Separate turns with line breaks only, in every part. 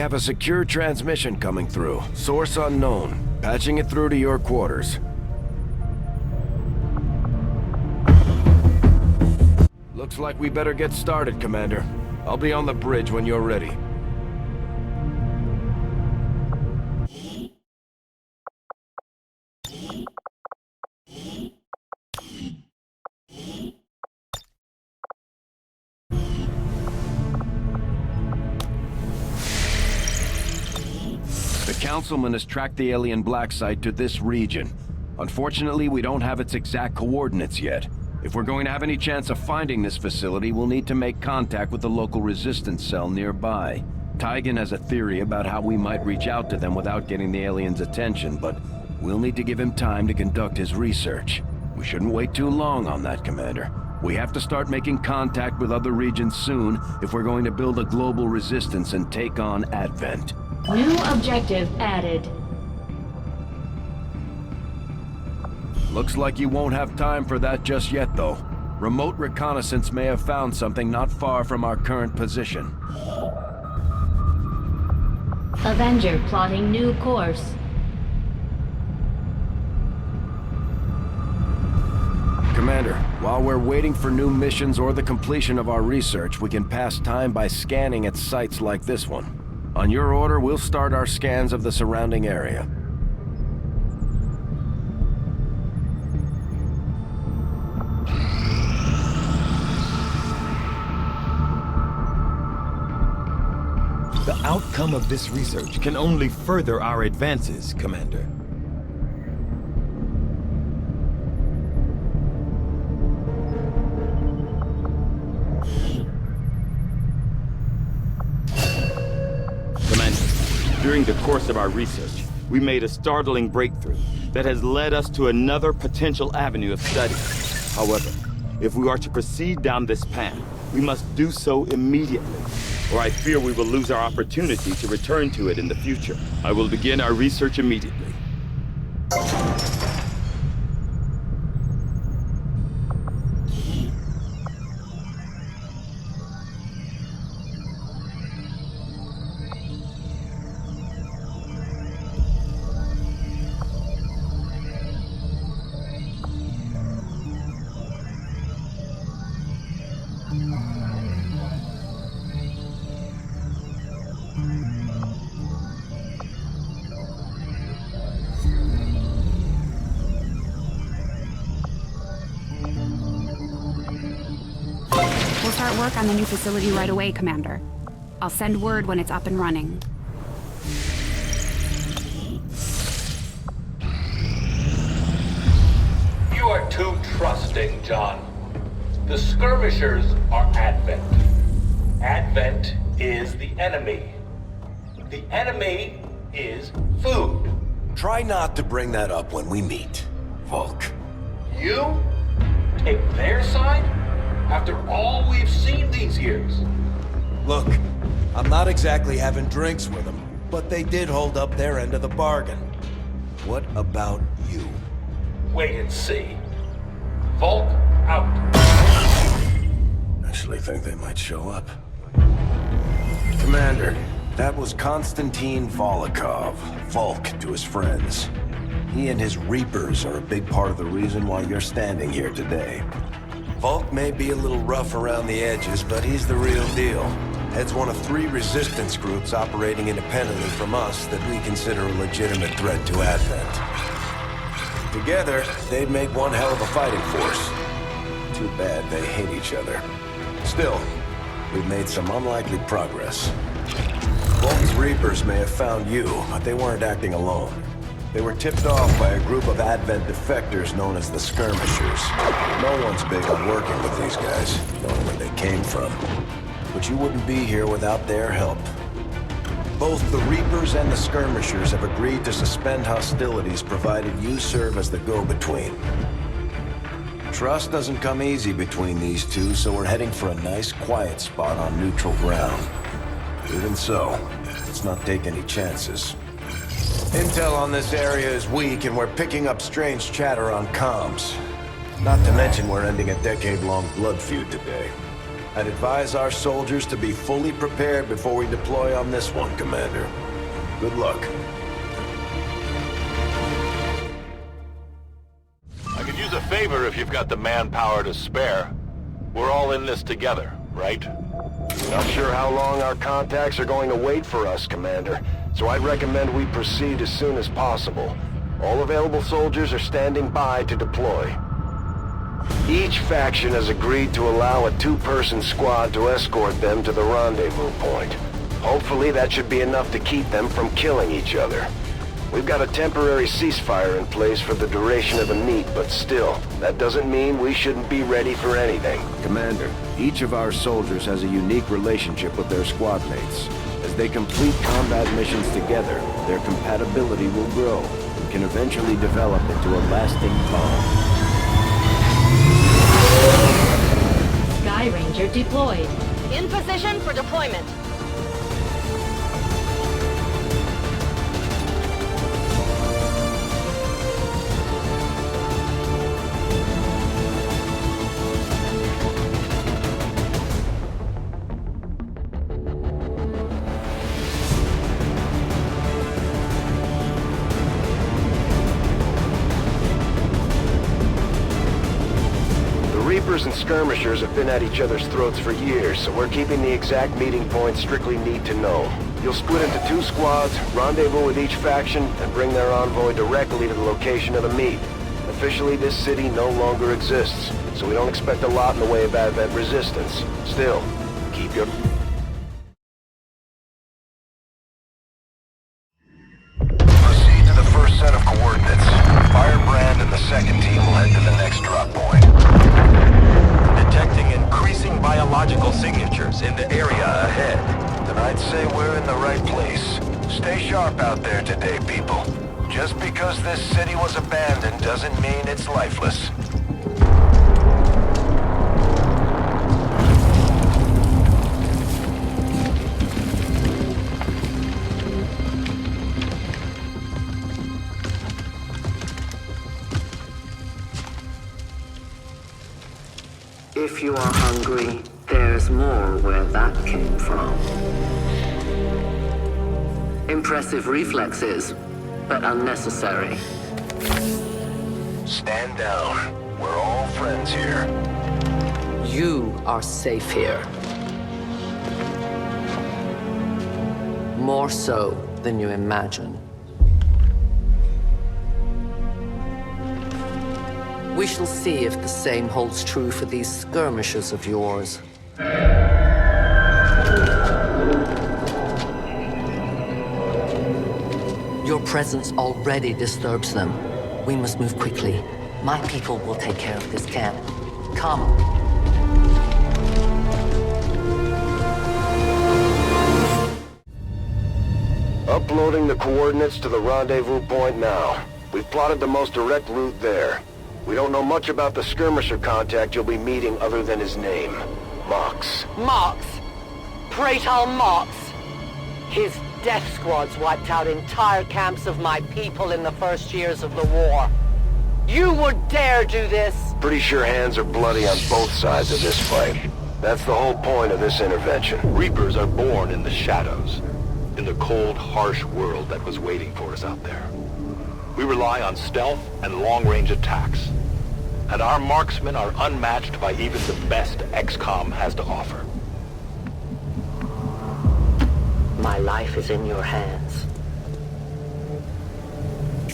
Have a secure transmission coming through. Source unknown. Patching it through to your quarters. Looks like we better get started, Commander. I'll be on the bridge when you're ready. The Councilman has tracked the alien black site to this region. Unfortunately, we don't have its exact coordinates yet. If we're going to have any chance of finding this facility, we'll need to make contact with the local resistance cell nearby. Tygan has a theory about how we might reach out to them without getting the aliens' attention, but we'll need to give him time to conduct his research. We shouldn't wait too long on that, Commander. We have to start making contact with other regions soon if we're going to build a global resistance and take on Advent.
New objective added.
Looks like you won't have time for that just yet, though. Remote reconnaissance may have found something not far from our current position.
Avenger plotting new course.
Commander, while we're waiting for new missions or the completion of our research, we can pass time by scanning at sites like this one. On your order, we'll start our scans of the surrounding area.
The outcome of this research can only further our advances, Commander.
Commander, during the course of our research, we made a startling breakthrough that has led us to another potential avenue of study. However, if we are to proceed down this path, we must do so immediately, or I fear we will lose our opportunity to return to it in the future. I will begin our research immediately.
We'll start work on the new facility right away, Commander. I'll send word when it's up and running.
You are too trusting, John. The skirmishers are Advent. Advent is the enemy. The enemy is food.
Try not to bring that up when we meet, Volk.
You take their side after all we've seen these years.
Look, I'm not exactly having drinks with them, but they did hold up their end of the bargain. What about you?
Wait and see. Volk out.
Actually think they might show up. Commander, that was Konstantin Volokov, Volk to his friends. He and his Reapers are a big part of the reason why you're standing here today. Volk may be a little rough around the edges, but he's the real deal. Heads one of 3 resistance groups operating independently from us that we consider a legitimate threat to Advent. Together, they'd make one hell of a fighting force. Too bad they hate each other. Still, we've made some unlikely progress. Volk's Reapers may have found you, but they weren't acting alone. They were tipped off by a group of Advent defectors known as the Skirmishers. No one's big on working with these guys, knowing where they came from. But you wouldn't be here without their help. Both the Reapers and the Skirmishers have agreed to suspend hostilities provided you serve as the go-between. Trust doesn't come easy between these two, so we're heading for a nice, quiet spot on neutral ground. Even so, let's not take any chances. Intel on this area is weak, and we're picking up strange chatter on comms. Not to mention we're ending a decade-long blood feud today. I'd advise our soldiers to be fully prepared before we deploy on this one, Commander. Good luck.
I could use a favor if you've got the manpower to spare. We're all in this together, right?
Not sure how long our contacts are going to wait for us, Commander, so I'd recommend we proceed as soon as possible. All available soldiers are standing by to deploy. Each faction has agreed to allow a two-person squad to escort them to the rendezvous point. Hopefully that should be enough to keep them from killing each other. We've got a temporary ceasefire in place for the duration of the meet, but still, that doesn't mean we shouldn't be ready for anything.
Commander, each of our soldiers has a unique relationship with their squad mates. As they complete combat missions together, their compatibility will grow and can eventually develop into a lasting bond.
Sky Ranger deployed.
In position for deployment.
Reapers and skirmishers have been at each other's throats for years, so we're keeping the exact meeting point strictly need to know. You'll split into two squads, rendezvous with each faction, and bring their envoy directly to the location of the meet. Officially, this city no longer exists, so we don't expect a lot in the way of advent resistance. Still, keep your...
Proceed to the first set of coordinates. Firebrand and the second team will head to the next drop point.
Detecting increasing biological signatures in the area ahead.
Then I'd say we're in the right place. Stay sharp out there today, people. Just because this city was abandoned doesn't mean it's lifeless.
If you are hungry, there's more where that came from. Impressive reflexes, but unnecessary.
Stand down. We're all friends here.
You are safe here. More so than you imagine. We shall see if the same holds true for these skirmishers of yours. Your presence already disturbs them. We must move quickly. My people will take care of this camp. Come.
Uploading the coordinates to the rendezvous point now. We've plotted the most direct route there. We don't know much about the skirmisher contact you'll be meeting other than his name. Mox.
Mox. Praetor Mox. His death squads wiped out entire camps of my people in the first years of the war. You would dare do this?
Pretty sure hands are bloody on both sides of this fight. That's the whole point of this intervention.
Reapers are born in the shadows, in the cold, harsh world that was waiting for us out there. We rely on stealth and long-range attacks, and our marksmen are unmatched by even the best Xcom has to offer.
My life is in your hands.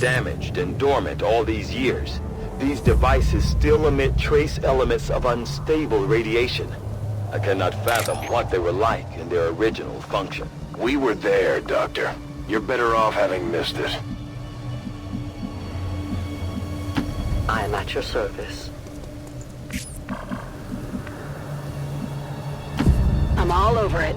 Damaged and dormant all these years, these devices still emit trace elements of unstable radiation. I cannot fathom what they were like in their original function.
We were there, Doctor. You're better off having missed it.
I am at your service.
I'm all over it.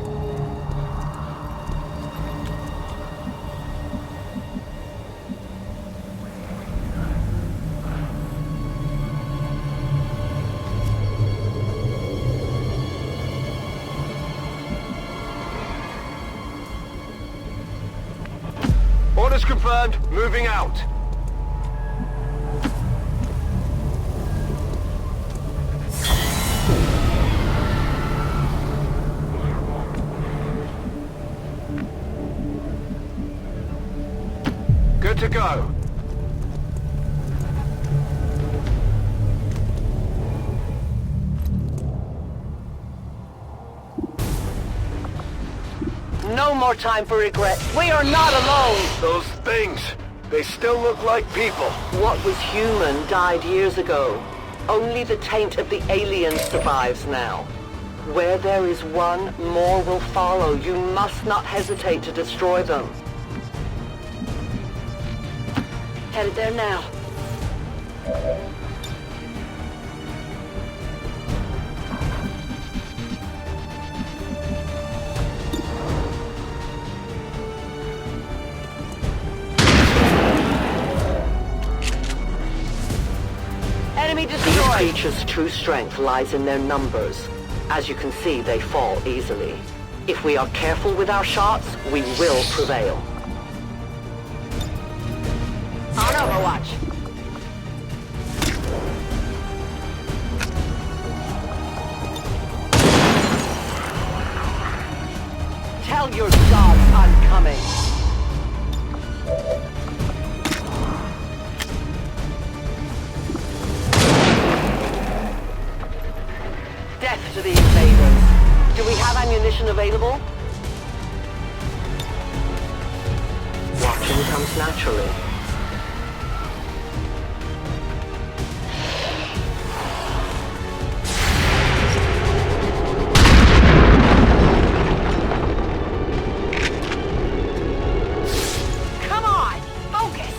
Orders confirmed. Moving out. Good to go.
No more time for regret. We are not alone.
Those things, they still look like people.
What was human died years ago. Only the taint of the aliens survives now. Where there is one, more will follow. You must not hesitate to destroy them. Headed there now. Enemy destroyed! These creatures' true strength lies in their numbers. As you can see, they fall easily. If we are careful with our shots, we will prevail. On Overwatch! Tell your gods I'm coming! Death to the invaders. Do we have ammunition available? Watching comes naturally. Come on! Focus!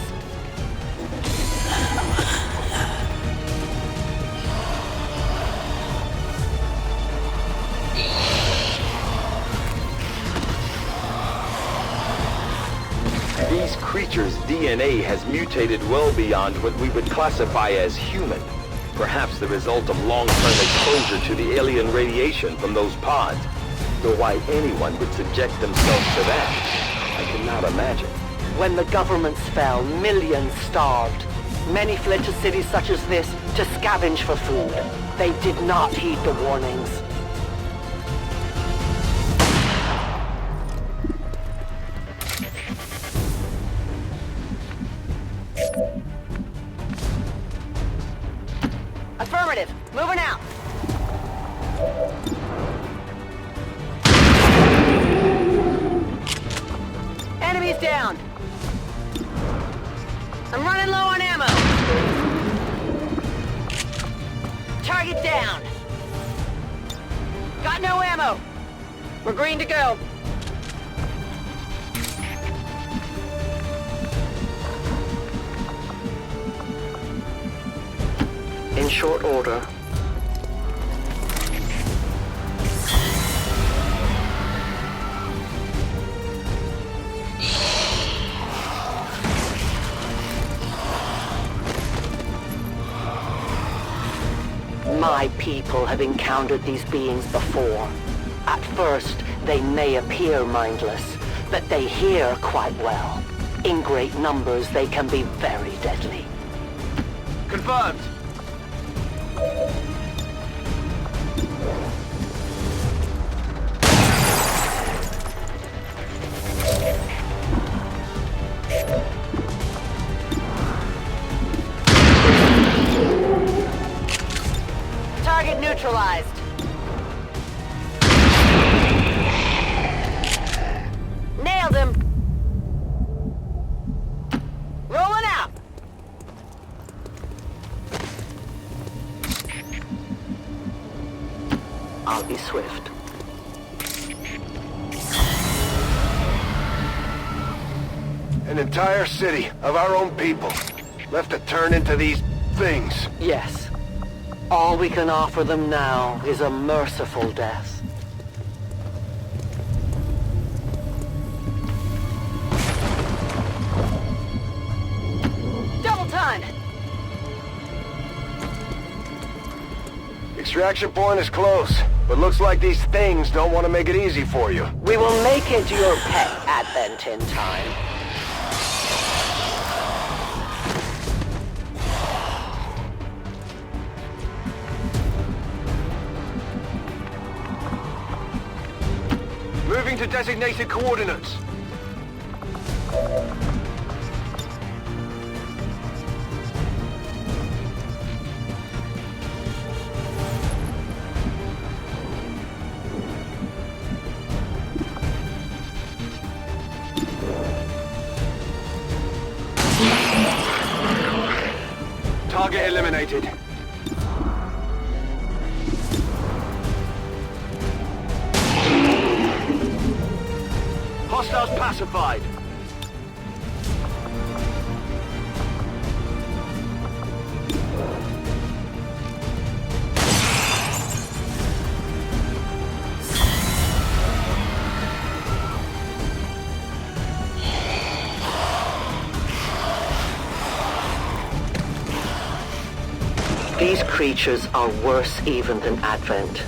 These creatures' DNA has mutated well beyond what we would classify as human. Perhaps the result of long-term exposure to the alien radiation from those pods. Though why anyone would subject themselves to that, I cannot imagine.
When the governments fell, millions starved. Many fled to cities such as this to scavenge for food. They did not heed the warnings. Affirmative. Moving out. Enemies down. I'm running low on ammo. Target down. Got no ammo. We're green to go. In short order. My people have encountered these beings before. At first, they may appear mindless, but they hear quite well. In great numbers, they can be very deadly.
Confirmed.
Target neutralized. Nailed him. Rolling out. I'll be swift.
An entire city of our own people left to turn into these things.
Yes. All we can offer them now is a merciful death. Double time!
Extraction point is close, but looks like these things don't want to make it easy for you.
We will make it your pet advent in time.
Moving to designated coordinates. Target eliminated. Hostiles pacified.
These creatures are worse even than Advent.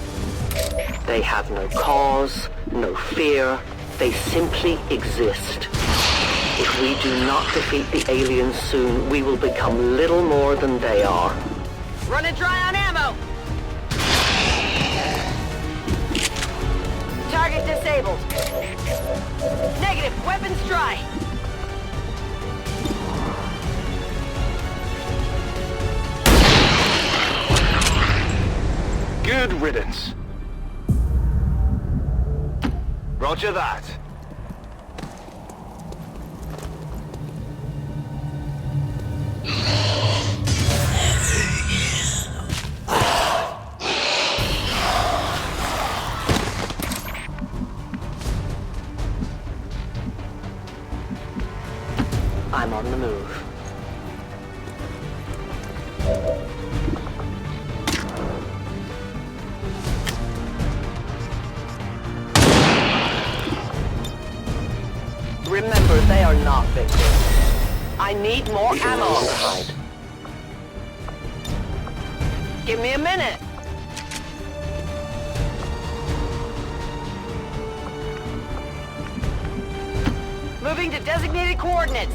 They have no cause, no fear. They simply exist. If we do not defeat the aliens soon, we will become little more than they are.
Running dry on ammo! Target disabled. Negative, weapons dry.
Good riddance. Roger that.
I'm on the move. Remember, they are not victims. I need more ammo on the hide. Give me a minute.
Moving to designated coordinates.